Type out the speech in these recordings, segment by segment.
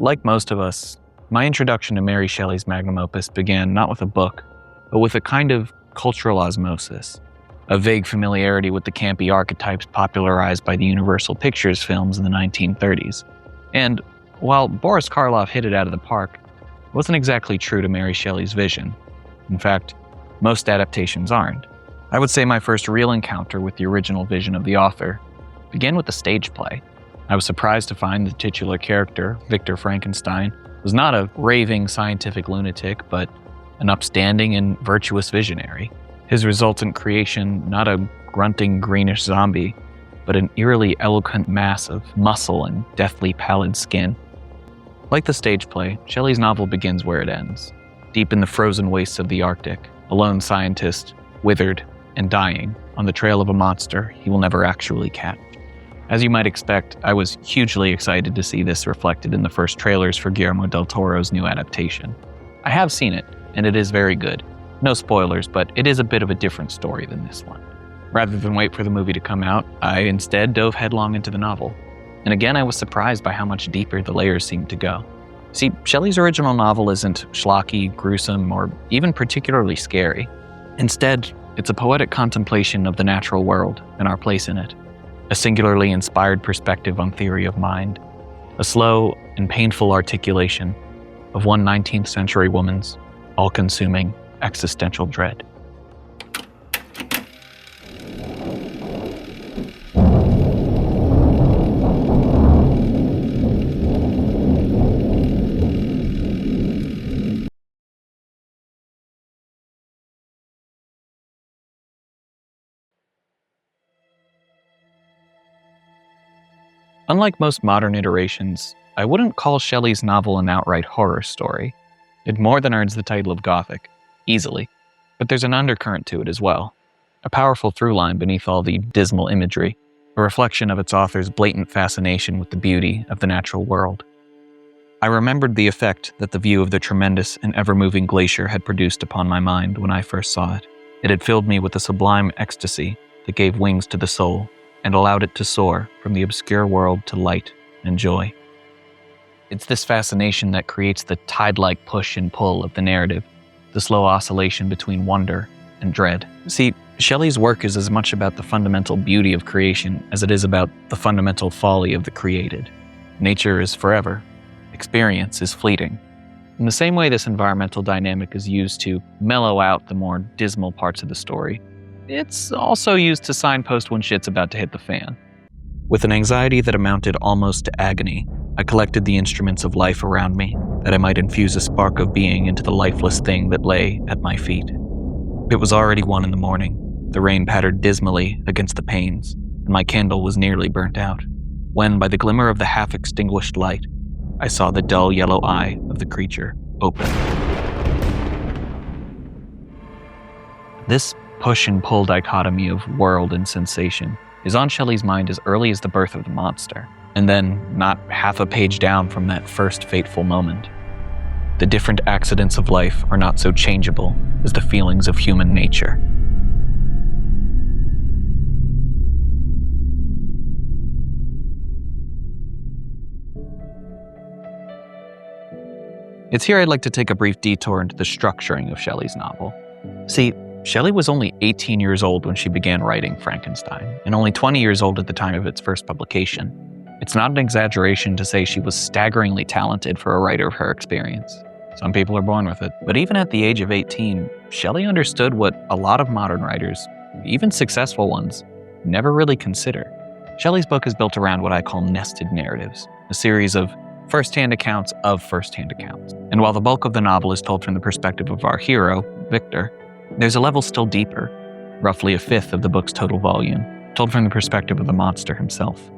Like most of us, my introduction to Mary Shelley's magnum opus began not with a book, but with a kind of cultural osmosis, a vague familiarity with the campy archetypes popularized by the Universal Pictures films in the 1930s. And while Boris Karloff hit it out of the park, it wasn't exactly true to Mary Shelley's vision. In fact, most adaptations aren't. I would say my first real encounter with the original vision of the author began with the stage play. I was surprised to find the titular character, Victor Frankenstein, was not a raving scientific lunatic, but an upstanding and virtuous visionary. His resultant creation, not a grunting greenish zombie, but an eerily eloquent mass of muscle and deathly pallid skin. Like the stage play, Shelley's novel begins where it ends, deep in the frozen wastes of the Arctic, a lone scientist, withered and dying, on the trail of a monster he will never actually catch. As you might expect, I was hugely excited to see this reflected in the first trailers for Guillermo Del Toro's new adaptation. I have seen it, and it is very good. No spoilers, but it is a bit of a different story than this one. Rather than wait for the movie to come out, I instead dove headlong into the novel. And again, I was surprised by how much deeper the layers seemed to go. See, Shelley's original novel isn't schlocky, gruesome, or even particularly scary. Instead, it's a poetic contemplation of the natural world and our place in it. A singularly inspired perspective on theory of mind. A slow and painful articulation of one 19th century woman's all-consuming existential dread. Unlike most modern iterations, I wouldn't call Shelley's novel an outright horror story. It more than earns the title of Gothic, easily. But there's an undercurrent to it as well, a powerful through line beneath all the dismal imagery, a reflection of its author's blatant fascination with the beauty of the natural world. I remembered the effect that the view of the tremendous and ever-moving glacier had produced upon my mind when I first saw it. It had filled me with a sublime ecstasy that gave wings to the soul and allowed it to soar from the obscure world to light and joy. It's this fascination that creates the tide-like push and pull of the narrative, the slow oscillation between wonder and dread. See, Shelley's work is as much about the fundamental beauty of creation as it is about the fundamental folly of the created. Nature is forever. Experience is fleeting. In the same way this environmental dynamic is used to mellow out the more dismal parts of the story, it's also used to signpost when shit's about to hit the fan. With an anxiety that amounted almost to agony, I collected the instruments of life around me, that I might infuse a spark of being into the lifeless thing that lay at my feet. It was already 1 a.m. The rain pattered dismally against the panes, and my candle was nearly burnt out, when, by the glimmer of the half-extinguished light, I saw the dull yellow eye of the creature open. This push and pull dichotomy of world and sensation is on Shelley's mind as early as the birth of the monster, and then not half a page down from that first fateful moment. The different accidents of life are not so changeable as the feelings of human nature. It's here I'd like to take a brief detour into the structuring of Shelley's novel. See, Shelley was only 18 years old when she began writing Frankenstein, and only 20 years old at the time of its first publication. It's not an exaggeration to say she was staggeringly talented for a writer of her experience. Some people are born with it. But even at the age of 18, Shelley understood what a lot of modern writers, even successful ones, never really consider. Shelley's book is built around what I call nested narratives, a series of first-hand accounts of first-hand accounts. And while the bulk of the novel is told from the perspective of our hero, Victor, there's a level still deeper, roughly a fifth of the book's total volume, told from the perspective of the monster himself.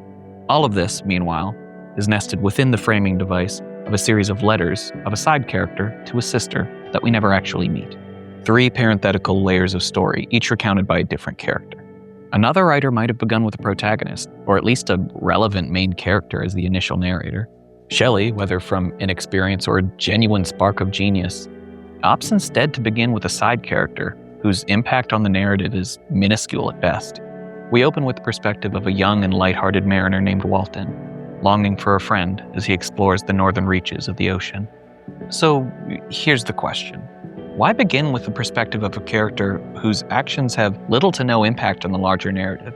All of this, meanwhile, is nested within the framing device of a series of letters of a side character to a sister that we never actually meet. 3 parenthetical layers of story, each recounted by a different character. Another writer might have begun with a protagonist, or at least a relevant main character as the initial narrator. Shelley, whether from inexperience or a genuine spark of genius, opts instead to begin with a side character whose impact on the narrative is minuscule at best. We open with the perspective of a young and lighthearted mariner named Walton. longing for a friend as he explores the northern reaches of the ocean. So here's the question. Why begin with the perspective of a character whose actions have little to no impact on the larger narrative?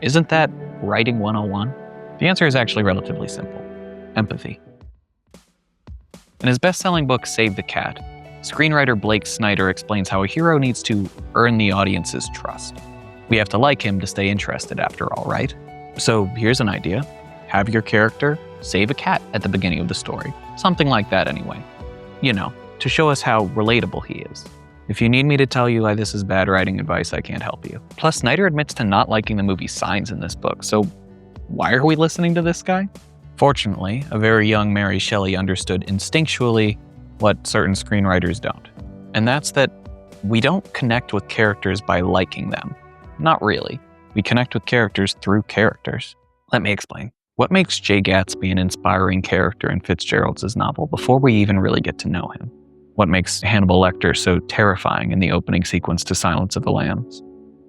Isn't that writing 101? The answer is actually relatively simple. Empathy. In his best-selling book, Save the Cat, screenwriter Blake Snyder explains how a hero needs to earn the audience's trust. We have to like him to stay interested after all, right? So here's an idea. Have your character save a cat at the beginning of the story. Something like that anyway. You know, to show us how relatable he is. If you need me to tell you why this is bad writing advice, I can't help you. Plus, Snyder admits to not liking the movie Signs in this book, so why are we listening to this guy? Fortunately, a very young Mary Shelley understood instinctually what certain screenwriters don't. And that's that we don't connect with characters by liking them. Not really. We connect with characters through characters. Let me explain. What makes Jay Gatsby an inspiring character in Fitzgerald's novel before we even really get to know him? What makes Hannibal Lecter so terrifying in the opening sequence to Silence of the Lambs?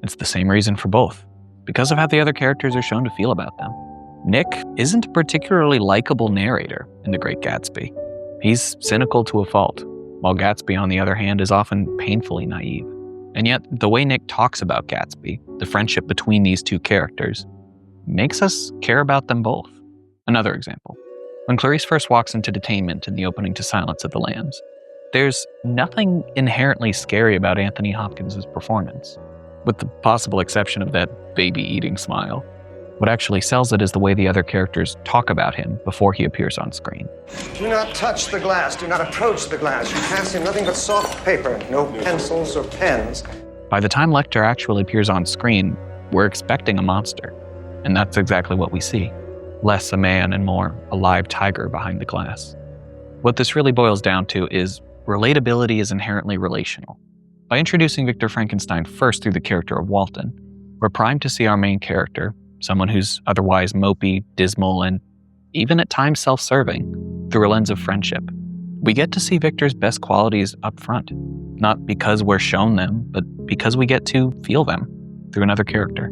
It's the same reason for both, because of how the other characters are shown to feel about them. Nick isn't a particularly likable narrator in The Great Gatsby. He's cynical to a fault, while Gatsby, on the other hand, is often painfully naive. And yet, the way Nick talks about Gatsby, the friendship between these two characters, makes us care about them both. Another example. When Clarice first walks into detainment in the opening to Silence of the Lambs, there's nothing inherently scary about Anthony Hopkins' performance, with the possible exception of that baby-eating smile. What actually sells it is the way the other characters talk about him before he appears on screen. Do not touch the glass. Do not approach the glass. You pass him nothing but soft paper. No pencils or pens. By the time Lecter actually appears on screen, we're expecting a monster. And that's exactly what we see. Less a man and more a live tiger behind the glass. What this really boils down to is relatability is inherently relational. By introducing Victor Frankenstein first through the character of Walton, we're primed to see our main character, someone who's otherwise mopey, dismal, and even at times self-serving, through a lens of friendship. We get to see Victor's best qualities up front, not because we're shown them, but because we get to feel them through another character.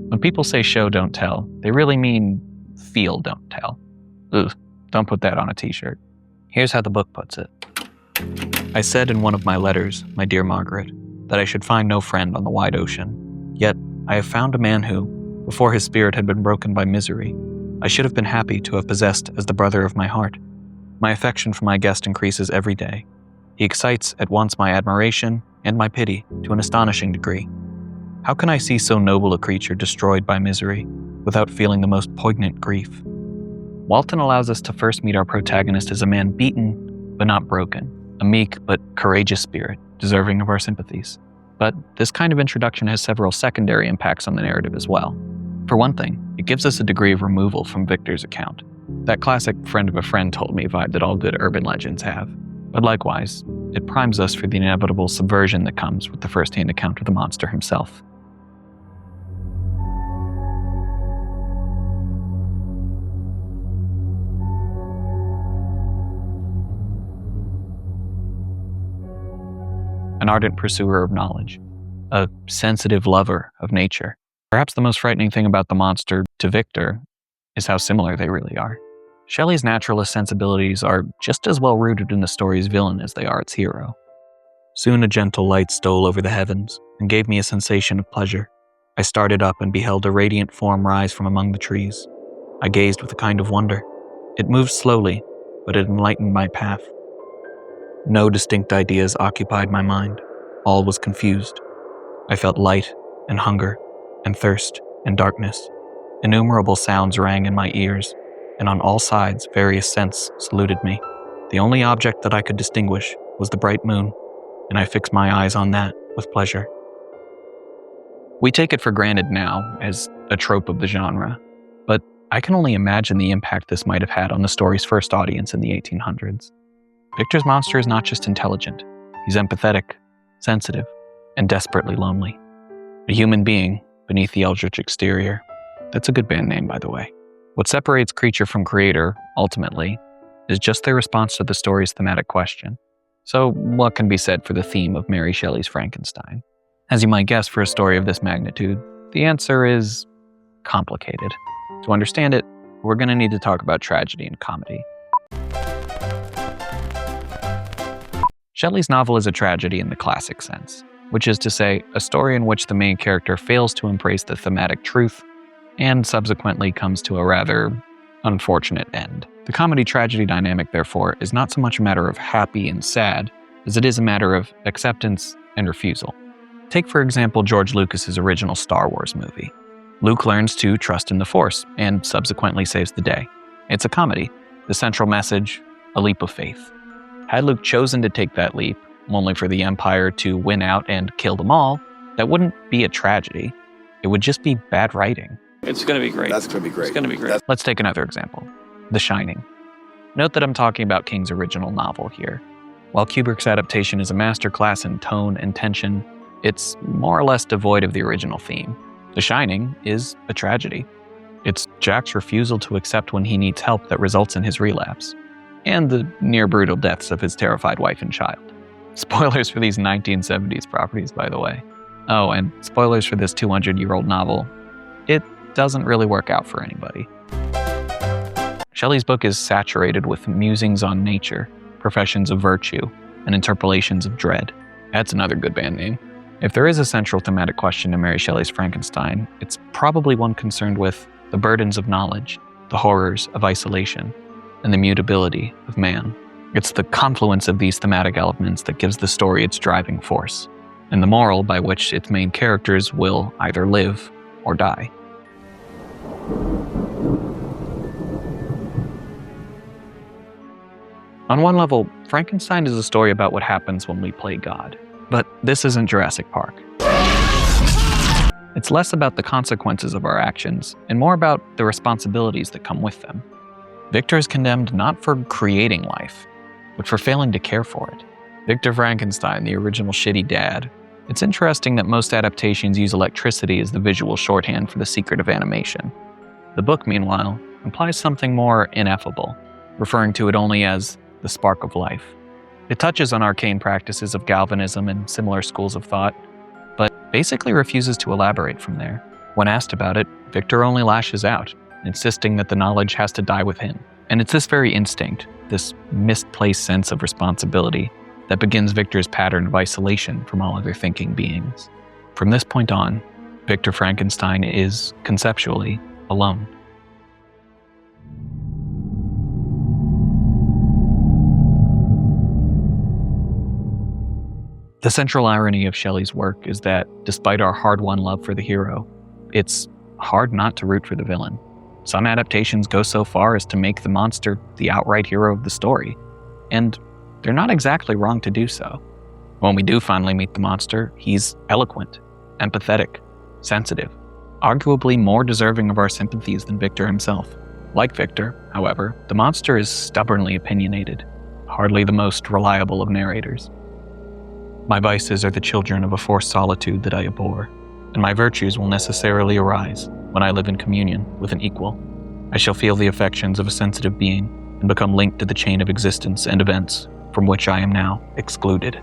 When people say show, don't tell, they really mean feel, don't tell. Ugh, don't put that on a t-shirt. Here's how the book puts it. I said in one of my letters, my dear Margaret, that I should find no friend on the wide ocean. Yet I have found a man who, before his spirit had been broken by misery, I should have been happy to have possessed as the brother of my heart. My affection for my guest increases every day. He excites at once my admiration and my pity to an astonishing degree. How can I see so noble a creature destroyed by misery without feeling the most poignant grief? Walton allows us to first meet our protagonist as a man beaten but not broken, a meek but courageous spirit, deserving of our sympathies. But this kind of introduction has several secondary impacts on the narrative as well. For one thing, it gives us a degree of removal from Victor's account. That classic friend of a friend told me vibe that all good urban legends have. But likewise, it primes us for the inevitable subversion that comes with the first-hand account of the monster himself. An ardent pursuer of knowledge, a sensitive lover of nature. Perhaps the most frightening thing about the monster to Victor is how similar they really are. Shelley's naturalist sensibilities are just as well rooted in the story's villain as they are its hero. Soon a gentle light stole over the heavens and gave me a sensation of pleasure. I started up and beheld a radiant form rise from among the trees. I gazed with a kind of wonder. It moved slowly, but it enlightened my path. No distinct ideas occupied my mind. All was confused. I felt light and hunger and thirst and darkness. Innumerable sounds rang in my ears, and on all sides various scents saluted me. The only object that I could distinguish was the bright moon, and I fixed my eyes on that with pleasure. We take it for granted now as a trope of the genre, but I can only imagine the impact this might have had on the story's first audience in the 1800s. Victor's monster is not just intelligent, he's empathetic, sensitive, and desperately lonely. A human being beneath the eldritch exterior. That's a good band name, by the way. What separates creature from creator, ultimately, is just their response to the story's thematic question. So, what can be said for the theme of Mary Shelley's Frankenstein? As you might guess for a story of this magnitude, the answer is complicated. To understand it, we're going to need to talk about tragedy and comedy. Shelley's novel is a tragedy in the classic sense, which is to say, a story in which the main character fails to embrace the thematic truth and subsequently comes to a rather unfortunate end. The comedy-tragedy dynamic, therefore, is not so much a matter of happy and sad as it is a matter of acceptance and refusal. Take, for example, George Lucas's original Star Wars movie. Luke learns to trust in the Force and subsequently saves the day. It's a comedy. The central message, a leap of faith. Had Luke chosen to take that leap, only for the Empire to win out and kill them all, that wouldn't be a tragedy. It would just be bad writing. It's going to be great. That's going to be great. It's going to be great. Let's take another example. The Shining. Note that I'm talking about King's original novel here. While Kubrick's adaptation is a masterclass in tone and tension, it's more or less devoid of the original theme. The Shining is a tragedy. It's Jack's refusal to accept when he needs help that results in his relapse, and the near-brutal deaths of his terrified wife and child. Spoilers for these 1970s properties, by the way. Oh, and spoilers for this 200-year-old novel. It doesn't really work out for anybody. Shelley's book is saturated with musings on nature, professions of virtue, and interpolations of dread. That's another good band name. If there is a central thematic question in Mary Shelley's Frankenstein, it's probably one concerned with the burdens of knowledge, the horrors of isolation, and the mutability of man. It's the confluence of these thematic elements that gives the story its driving force, and the moral by which its main characters will either live or die. On one level, Frankenstein is a story about what happens when we play God. But this isn't Jurassic Park. It's less about the consequences of our actions and more about the responsibilities that come with them. Victor is condemned not for creating life, but for failing to care for it. Victor Frankenstein, the original shitty dad. It's interesting that most adaptations use electricity as the visual shorthand for the secret of animation. The book, meanwhile, implies something more ineffable, referring to it only as the spark of life. It touches on arcane practices of galvanism and similar schools of thought, but basically refuses to elaborate from there. When asked about it, Victor only lashes out, insisting that the knowledge has to die with him. And it's this very instinct, this misplaced sense of responsibility, that begins Victor's pattern of isolation from all other thinking beings. From this point on, Victor Frankenstein is, conceptually, alone. The central irony of Shelley's work is that, despite our hard-won love for the hero, it's hard not to root for the villain. Some adaptations go so far as to make the monster the outright hero of the story, and they're not exactly wrong to do so. When we do finally meet the monster, he's eloquent, empathetic, sensitive, arguably more deserving of our sympathies than Victor himself. Like Victor, however, the monster is stubbornly opinionated, hardly the most reliable of narrators. My vices are the children of a forced solitude that I abhor, and my virtues will necessarily arise when I live in communion with an equal. I shall feel the affections of a sensitive being and become linked to the chain of existence and events from which I am now excluded.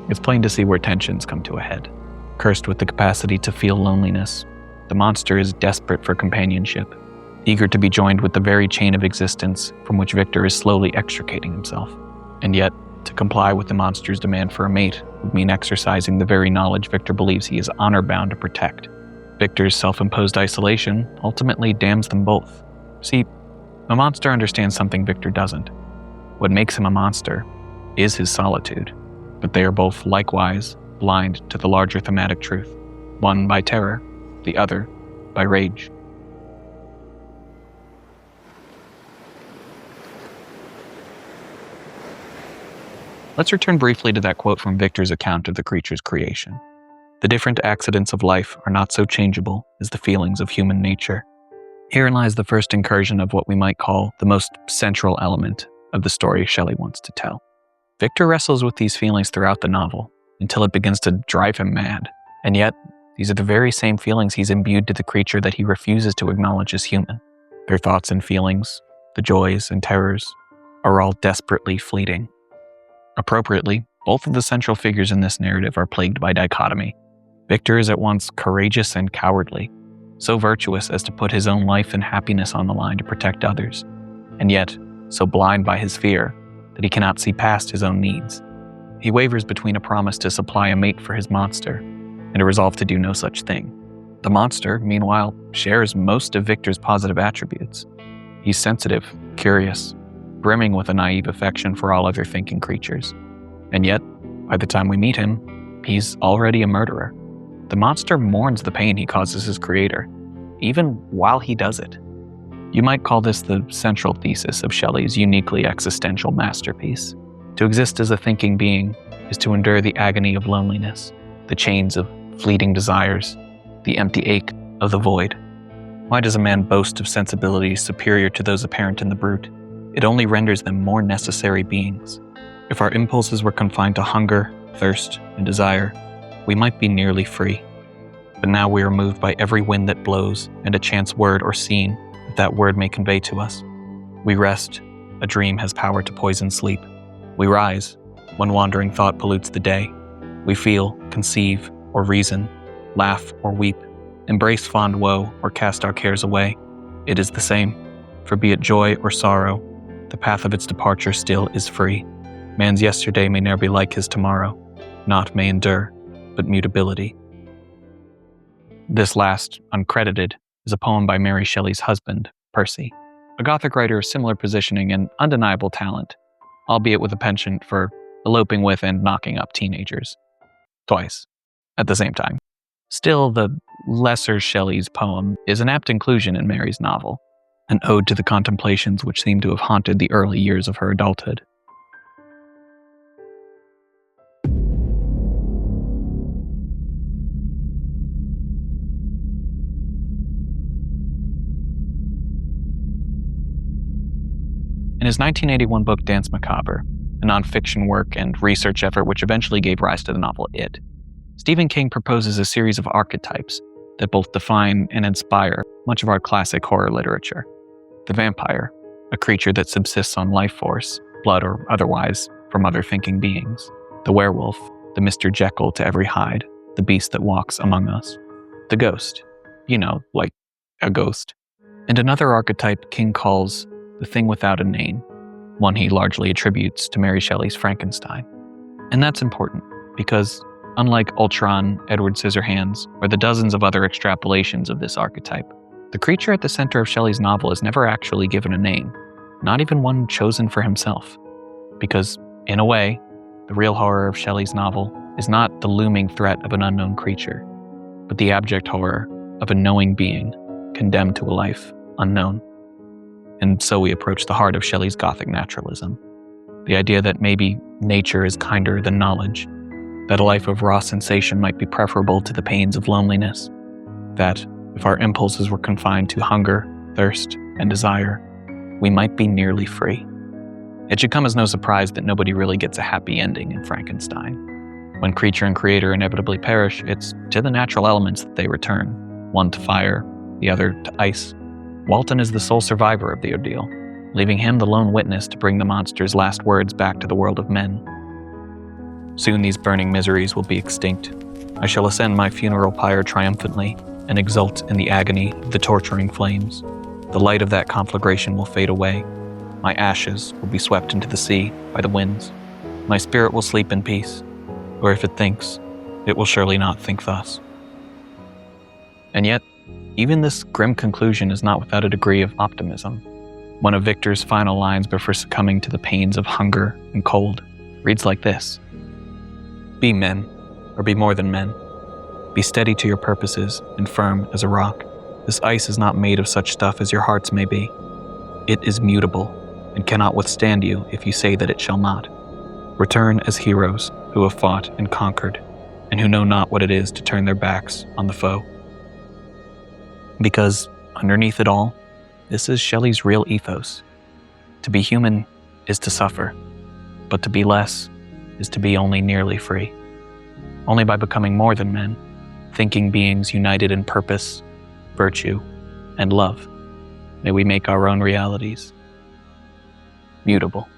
It's plain to see where tensions come to a head. Cursed with the capacity to feel loneliness, the monster is desperate for companionship, eager to be joined with the very chain of existence from which Victor is slowly extricating himself. And yet, to comply with the monster's demand for a mate would mean exercising the very knowledge Victor believes he is honor-bound to protect. Victor's self-imposed isolation ultimately damns them both. See, the monster understands something Victor doesn't. What makes him a monster is his solitude, but they are both likewise blind to the larger thematic truth, one by terror, the other by rage. Let's return briefly to that quote from Victor's account of the creature's creation. The different accidents of life are not so changeable as the feelings of human nature. Herein lies the first incursion of what we might call the most central element of the story Shelley wants to tell. Victor wrestles with these feelings throughout the novel until it begins to drive him mad. And yet, these are the very same feelings he's imbued to the creature that he refuses to acknowledge as human. Their thoughts and feelings, the joys and terrors, are all desperately fleeting. Appropriately, both of the central figures in this narrative are plagued by dichotomy. Victor is at once courageous and cowardly, so virtuous as to put his own life and happiness on the line to protect others, and yet so blind by his fear that he cannot see past his own needs. He wavers between a promise to supply a mate for his monster and a resolve to do no such thing. The monster, meanwhile, shares most of Victor's positive attributes. He's sensitive, curious, brimming with a naive affection for all other thinking creatures. And yet, by the time we meet him, he's already a murderer. The monster mourns the pain he causes his creator, even while he does it. You might call this the central thesis of Shelley's uniquely existential masterpiece. To exist as a thinking being is to endure the agony of loneliness, the chains of fleeting desires, the empty ache of the void. Why does a man boast of sensibilities superior to those apparent in the brute? It only renders them more necessary beings. If our impulses were confined to hunger, thirst, and desire, we might be nearly free. But now we are moved by every wind that blows and a chance word or scene that word may convey to us. We rest, a dream has power to poison sleep. We rise, when wandering thought pollutes the day. We feel, conceive, or reason, laugh or weep, embrace fond woe or cast our cares away. It is the same, for be it joy or sorrow, the path of its departure still is free. Man's yesterday may ne'er be like his tomorrow, naught may endure, but mutability. This last, uncredited, is a poem by Mary Shelley's husband, Percy, a Gothic writer of similar positioning and undeniable talent, albeit with a penchant for eloping with and knocking up teenagers. Twice, at the same time. Still, the lesser Shelley's poem is an apt inclusion in Mary's novel, an ode to the contemplations which seem to have haunted the early years of her adulthood. In his 1981 book Danse Macabre, a nonfiction work and research effort which eventually gave rise to the novel It, Stephen King proposes a series of archetypes that both define and inspire much of our classic horror literature. The vampire, a creature that subsists on life force, blood or otherwise, from other thinking beings. The werewolf, the Mr. Jekyll to every Hyde, the beast that walks among us. The ghost, like a ghost. And another archetype King calls the thing without a name, one he largely attributes to Mary Shelley's Frankenstein. And that's important, because unlike Ultron, Edward Scissorhands, or the dozens of other extrapolations of this archetype, the creature at the center of Shelley's novel is never actually given a name, not even one chosen for himself. Because, in a way, the real horror of Shelley's novel is not the looming threat of an unknown creature, but the abject horror of a knowing being condemned to a life unknown. And so we approach the heart of Shelley's Gothic naturalism, the idea that maybe nature is kinder than knowledge, that a life of raw sensation might be preferable to the pains of loneliness, that if our impulses were confined to hunger, thirst, and desire, we might be nearly free. It should come as no surprise that nobody really gets a happy ending in Frankenstein. When creature and creator inevitably perish, it's to the natural elements that they return, one to fire, the other to ice. Walton is the sole survivor of the ordeal, leaving him the lone witness to bring the monster's last words back to the world of men. Soon these burning miseries will be extinct. I shall ascend my funeral pyre triumphantly and exult in the agony of the torturing flames. The light of that conflagration will fade away. My ashes will be swept into the sea by the winds. My spirit will sleep in peace, or if it thinks, it will surely not think thus. And yet, even this grim conclusion is not without a degree of optimism. One of Victor's final lines before succumbing to the pains of hunger and cold reads like this: "Be men, or be more than men. Be steady to your purposes and firm as a rock. This ice is not made of such stuff as your hearts may be. It is mutable and cannot withstand you if you say that it shall not. Return as heroes who have fought and conquered, and who know not what it is to turn their backs on the foe." Because underneath it all, this is Shelley's real ethos. To be human is to suffer, but to be less is to be only nearly free. Only by becoming more than men, thinking beings united in purpose, virtue, and love, may we make our own realities mutable.